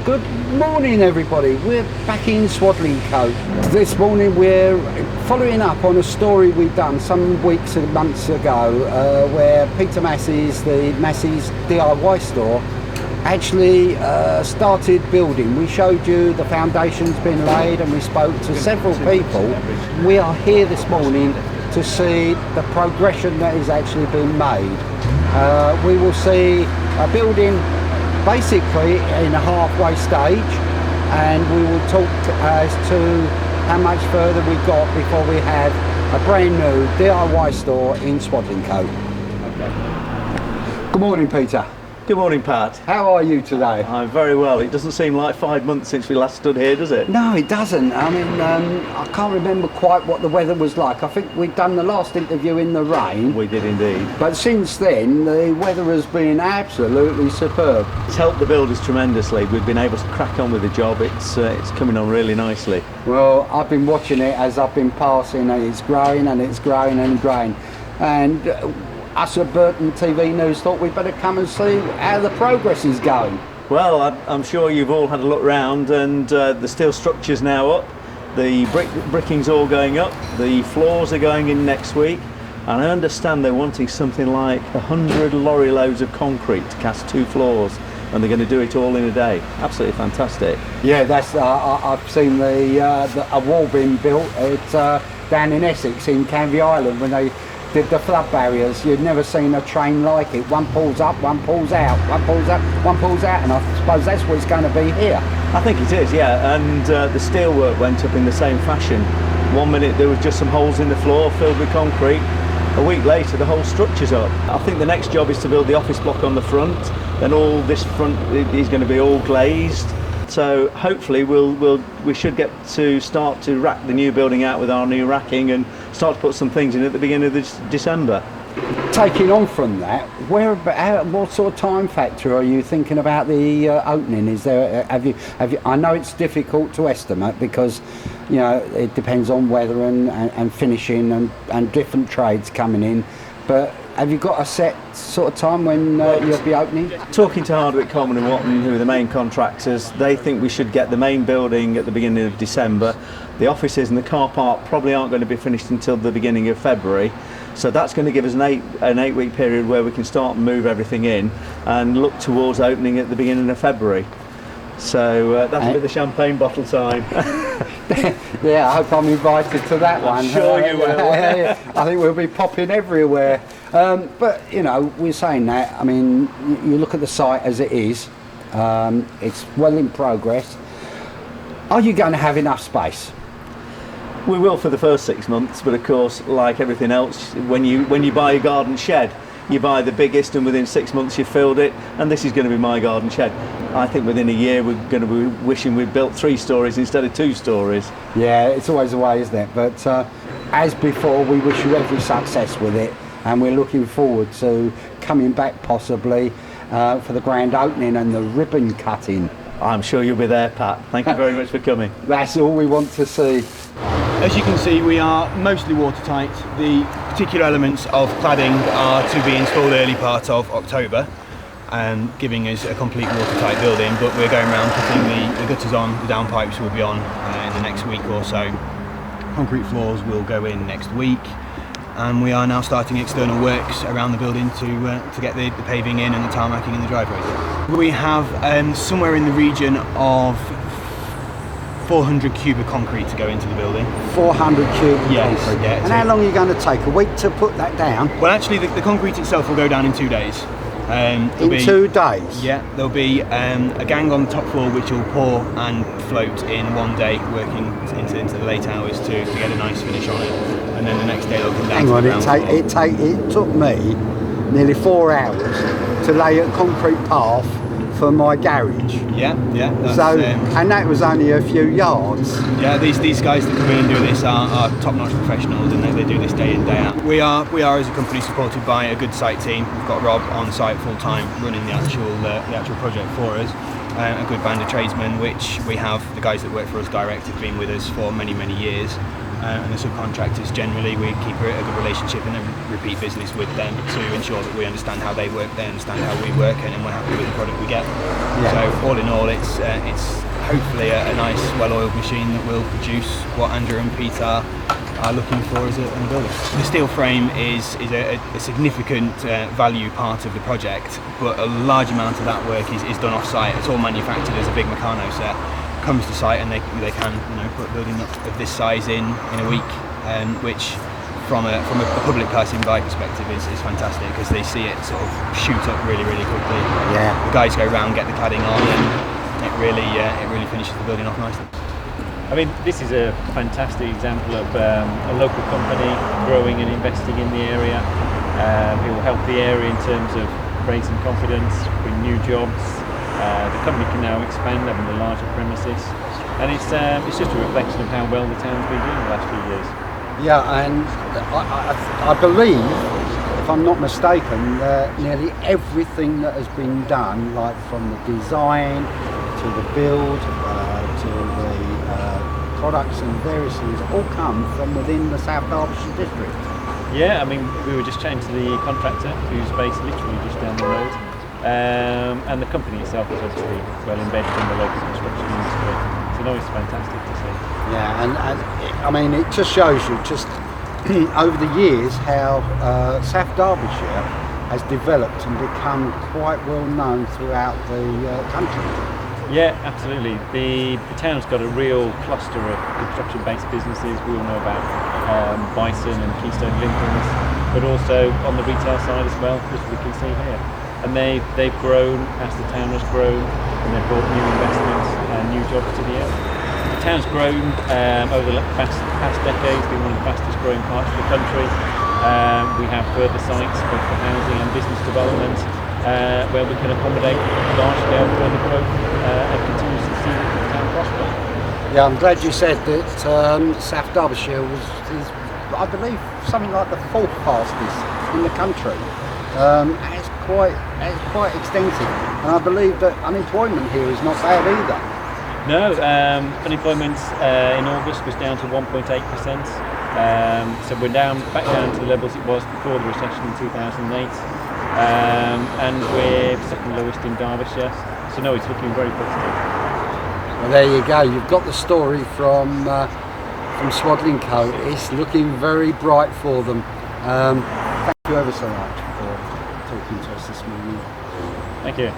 Good morning everybody, we're back in Swaddling Coat. This morning we're following up on a story we've done some weeks and months ago where Peter Massey's, the Massey's DIY store, actually started building. We showed you the foundations been laid and we spoke to several people. We are here this morning to see the progression that is actually being made. We will see a building basically in a halfway stage, and we will talk as to how much further we've got before we have a brand new DIY store in Swaddling Coat. Okay. Good morning, Peter. Good morning, Pat. How are you today? I'm very well. It doesn't seem like 5 months since we last stood here, does it? No, it doesn't. I mean, I can't remember quite what the weather was like. I think we'd done the last interview in the rain. We did indeed. But since then, the weather has been absolutely superb. It's helped the builders tremendously. We've been able to crack on with the job. It's coming on really nicely. Well, I've been watching it as I've been passing, and it's growing and it's growing and growing. And us at Burton TV News thought we'd better come and see how the progress is going. Well, I'm sure you've all had a look round, and the steel structure's now up, the bricking's all going up, the floors are going in next week, and I understand they're wanting something like 100 lorry loads of concrete to cast 2 floors, and they're going to do it all in a day. Absolutely fantastic. Yeah, that's I've seen a wall being built at down in Essex in Canvey Island when they did the flood barriers. You'd never seen a train like it. One pulls up, one pulls out, one pulls up, one pulls out, and I suppose that's what it's going to be here. I think it is, yeah, and the steelwork went up in the same fashion. 1 minute there was just some holes in the floor filled with concrete. A week later the whole structure's up. I think the next job is to build the office block on the front, then all this front is going to be all glazed. So hopefully we should get to start to rack the new building out with our new racking and start to put some things in at the beginning of this December. Taking on from that, what sort of time factor are you thinking about the opening? Is there have you? I know it's difficult to estimate because you know it depends on weather and finishing and different trades coming in, but have you got a set sort of time when you'll be opening? Talking to Hardwick Common and Watton, who are the main contractors, they think we should get the main building at the beginning of December. The offices and the car park probably aren't going to be finished until the beginning of February. So that's going to give us an 8-week period where we can start and move everything in and look towards opening at the beginning of February. So that's a bit of champagne bottle time. Yeah, I hope I'm invited to that one. I'm sure you will. I think we'll be popping everywhere. But, you know, we're saying that. I mean, you look at the site as it is. It's well in progress. Are you going to have enough space? We will for the first 6 months, but of course, like everything else, when you buy a garden shed, you buy the biggest and within 6 months you've filled it, and this is going to be my garden shed. I think within a year we're going to be wishing we'd built 3 stories instead of 2 stories. Yeah, it's always the way, isn't it? But as before, we wish you every success with it, and we're looking forward to coming back possibly for the grand opening and the ribbon cutting. I'm sure you'll be there, Pat. Thank you very much for coming. That's all we want to see. As you can see, we are mostly watertight. The particular elements of cladding are to be installed early part of October, giving us a complete watertight building, but we're going around putting the gutters on, the downpipes will be on in the next week or so. Concrete floors will go in next week, and we are now starting external works around the building to get the paving in and the tarmacking in the driveways. We have somewhere in the region of 400 cube of concrete to go into the building. 400 cube of yes, concrete? Yeah. And how long are you going to take? A week to put that down? Well, actually, the concrete itself will go down in 2 days. In 2 days? Yeah, there'll be a gang on the top floor which will pour and float in 1 day, working into the late hours to get a nice finish on it. And then the next day they'll come down. Hang on, to the ground floor. it took me nearly 4 hours to lay a concrete path for my garage. Yeah. So, and that was only a few yards. Yeah, these guys that come in and do this are top-notch professionals, and they do this day in, day out. We are as a company supported by a good site team. We've got Rob on site full time running the actual project for us. A good band of tradesmen, which we have the guys that work for us direct have been with us for many years. and the subcontractors generally, we keep a good relationship and a repeat business with them to ensure that we understand how they work, they understand how we work, and we're happy with the product we get. So all in all, it's hopefully a nice, well-oiled machine that will produce what Andrew and Peter are looking for as a builder. The steel frame is a significant value part of the project, but a large amount of that work is done off-site. It's all manufactured as a big Meccano set. Comes to site and they can put a building of this size in a week, which from a public passing by perspective is fantastic, because they see it sort of shoot up really quickly. Yeah. The guys go round, get the cladding on, and it really finishes the building off nicely. I mean, this is a fantastic example of a local company growing and investing in the area. It will help the area in terms of raising confidence, bring new jobs. The company can now expand, having the larger premises, and it's just a reflection of how well the town's been doing the last few years. Yeah, and I believe, if I'm not mistaken, that nearly everything that has been done, like from the design to the build to the products and various things, all come from within the South Derbyshire district. Yeah, I mean, we were just chatting to the contractor, who's based literally just down the road. And the company itself is obviously well embedded in the local construction industry. So no, it's fantastic to see. Yeah, and I mean, it just shows you just over the years how South Derbyshire has developed and become quite well known throughout the country. Yeah, absolutely. The town's got a real cluster of construction-based businesses. We all know about Bison and Keystone Lincolns, but also on the retail side as well, which we can see here. And they've grown as the town has grown, and they've brought new investments and new jobs to the area. The town's grown over the past decades, been one of the fastest growing parts of the country. We have further sites both for housing and business development where we can accommodate large scale further growth and continue to see the town prosper. Yeah, I'm glad you said that South Derbyshire is, I believe, something like the fourth fastest in the country. It's quite extensive, and I believe that unemployment here is not bad either. No, unemployment in August was down to 1.8%, so we're back down to the levels it was before the recession in 2008, and we're second lowest in Derbyshire, so no, it's looking very positive. Well, there you go, you've got the story from Swaddling Co. It's looking very bright for them. Thank you ever so much for talking to us this morning. Thank you.